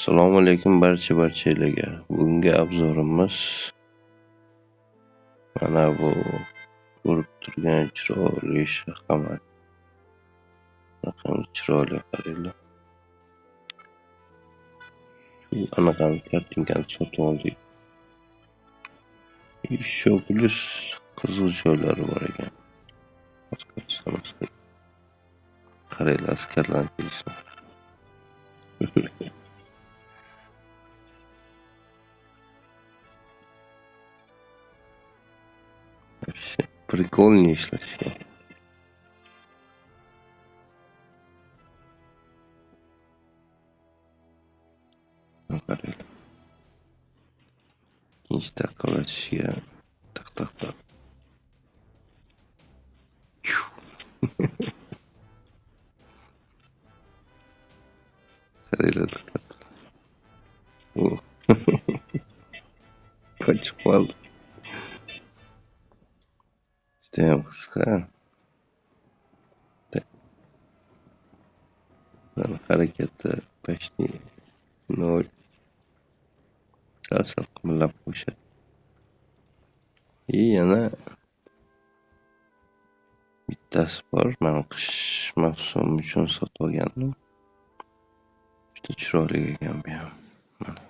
Assalomu alaykum barchalarga. Bugungi obzorimiz mana bu ko'rib turgan chiroyli shahar. Qanaqa chiroyli qaranglar. Anaqani kartinkani sotib oldik. Еще plus qizil joylari bor ekan. Qaranglar, askarlarni kelishdi. Вообще прикольные ishlar. Qaranglar. Ikkinchi tarqalashiga taq. Qaranglar. Qochib qoldi. Judayam qisqa. Harakati почти nol. Asal qimillab qo'yishadi. Yana bittasi bor. Men qish mavsumi uchun sotib olgandim. Juda chiroyli ekan bu ham. Mana.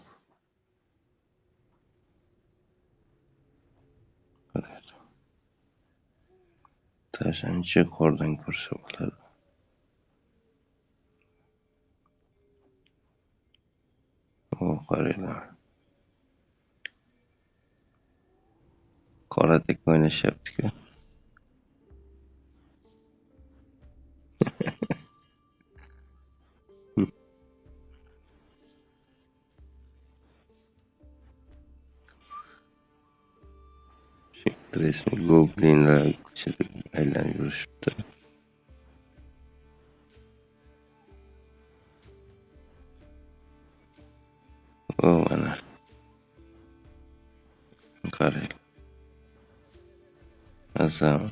Tashanchi qordan ko'rsa bo'ladi. Qaranglar. Qoradek o'ynashyapti-ku. Interesniy goblinlar ichida aylanib yurishibdi. Mana. Qarang. Azam.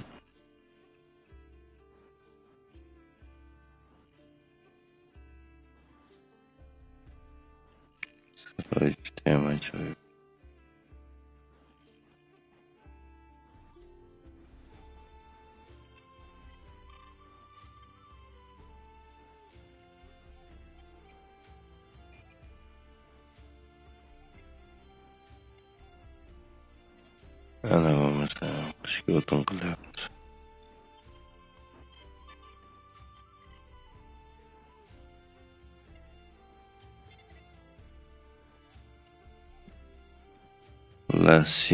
Judayam ajoyib. Ana bo'lmasa qishga o'tin qilyapmiz.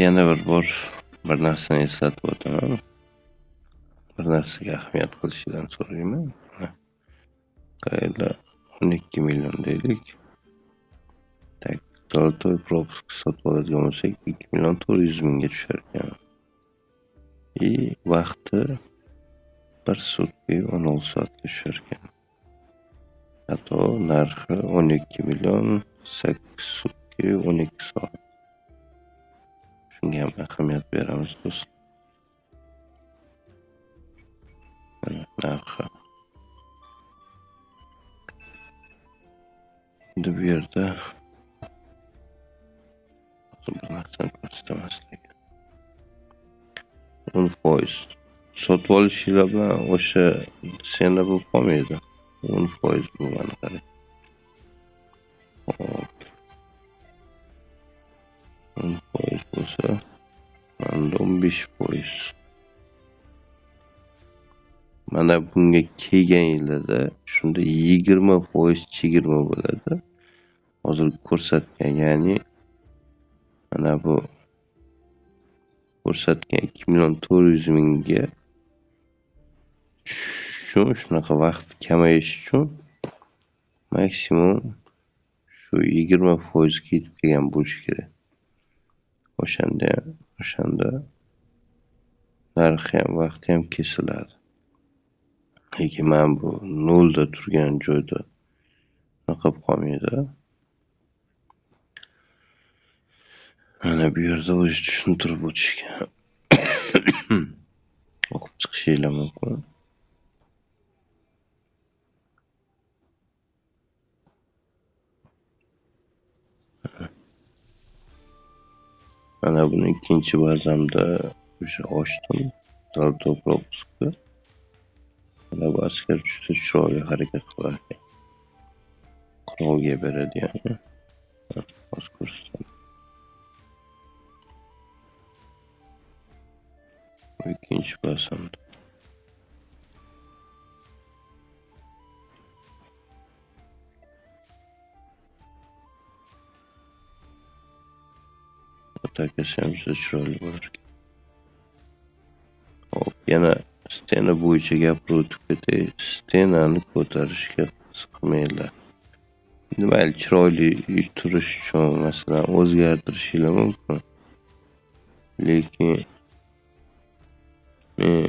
Yana bir narsani eslatib o'taman. Bir narsaga ahamiyat qilishidan so'rayman. Qaranglar, 12 million deylik. To'y propiska sotib oladigan bo'lsak 2,400,000 ga tushar ekan. Vaqti 1 sutka 16 soatga tushar ekan. Hatto narxi 12 million 8 sutka 12 soat. Shunga ham ahamiyat beramiz do'stlar. Narxi. Endi bu yerda bir narsani ko'rsatamaslik. 10% sotib olishinglar bilan o'sha senda bo'lib qolmaydi. 10% bu mana qarang. 10% bo'lsa, manda 15%. Mana bunga kelgan yillarda shunda 20% chegirma bo'ladi. Hozir ko'rsatgan, ya'ni mana bu ko'rsatgan 2,400,000 ga shunaqa vaqt kamayish uchun maksimum shu 20% ga yetib kelgan bo'lish kerak. O'shanda narxi ham vaqti ham kesiladi. Lekin men bu 0 da turgan joyda unaqa qolmaydi. Mana bu yerda o'zi tushuntirib o'tishgan. O'qib chiqishinglar mumkin. Mana buni ikkinchi bazamda o'sha ochdim. Dardo propiska. Mana bu askar juda chiroyli harakat qilar ekan. Qurolga beradi ya'ni. Hozir ko'rsataman. Bu ikkinchi bazamda. Atakasi ham juda chiroyli bo'lar ekan. Hop, yana stena bo'yicha gapirib o'tib ketay. Stenani ko'tarishga qiziqmaylar. Mayli, chiroyli turish uchun masalan o'zgartirishinglar mumkin. Lekin men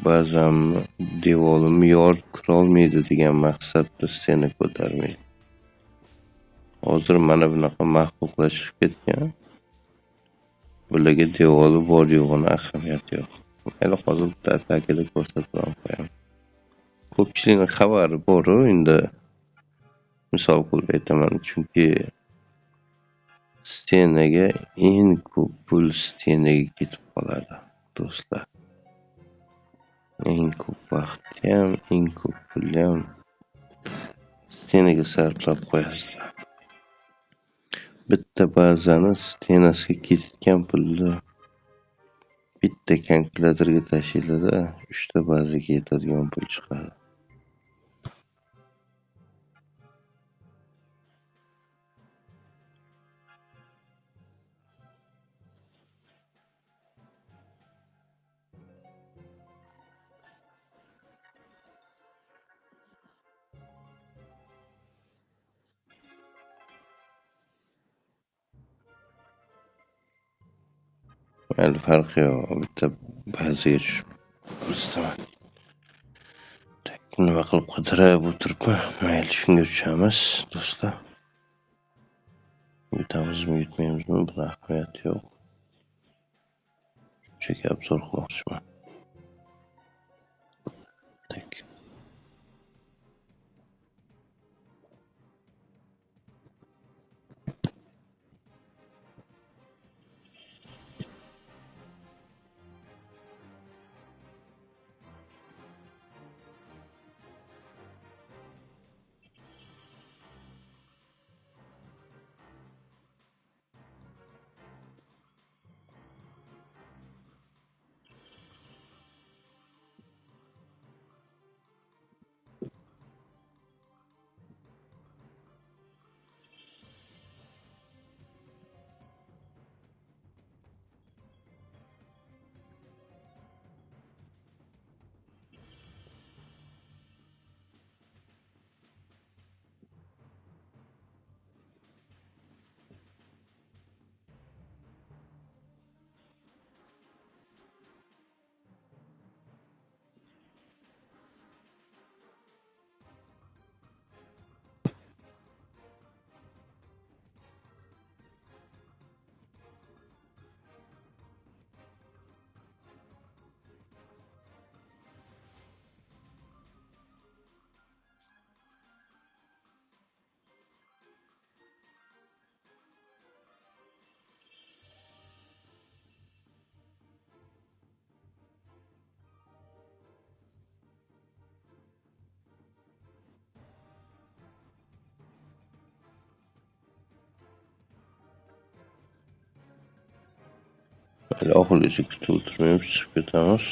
bazamni devorimni yorib kirolmaydi degan maqsadda stena ko'tarmayman. Hozir mana bunaqa maxluqlar chiqib ketgan. Bularga devori bor yo'g'ini ahamiyati yo'q. Mayli, hozir bitta atakada ko'rsatib qo'yaman. Ko'pchilikning xabari bor-ku, endi misol qilib aytaman, chunki stenaga eng ko'p pul stenaga ketib qoladi, do'stlar. Eng ko'p vaqtni ham, eng ko'p pulni ham stenaga sarflab qo'yasizlar. Bitta bazani stenasiga ketgan pulni bitta kalkulyatorga tashinglar-da, 3 ta bazaga yetadigan pul chiqadi. Mayli, farqi yo'q, bitta bazaga tushib ko'rsataman. Nima qilib qidirib o'tiribman? Mayli, shunga tushamiz, do'stlar. Yutamizmi, yutmaymizmi, buni ahamiyati yo'q. Shunchaki obzor qilmoqchiman. Tak. Mayli, oxirigacha kutib o'tirmaymiz, chiqib ketamiz.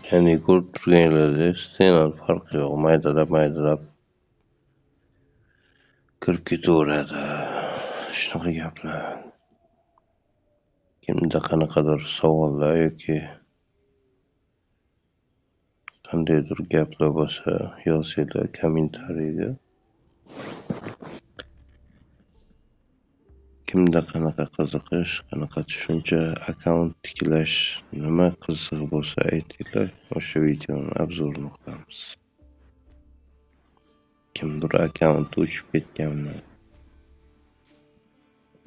Ya'ni ko'rib turganlaringizdek, stenani farqi yo'q, maydalab kirib ketaveradi. Shunaqa gaplar. Kimda qanaqadir savollar yoki qandaydir gaplar bo'lsa, yozinglar kommentariyga. Kimda qanaqa qiziqish, qanaqa tushuncha, akkaunt tiklash, nima qiziq bo'lsa aytinglar, o'sha videoni obzorini qilamiz. Kimdir akkaunti o'chib ketganmi?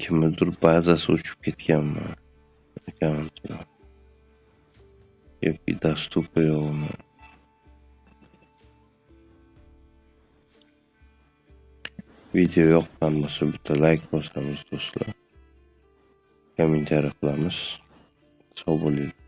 Kimdir bazasi o'chib ketganmi? Akkaunti yoki dastupi yo'qmi? Video yoqqan bo'lsa bitta like bosamiz do'stlar. Kommentariy qilamiz. Sog' bo'linglar.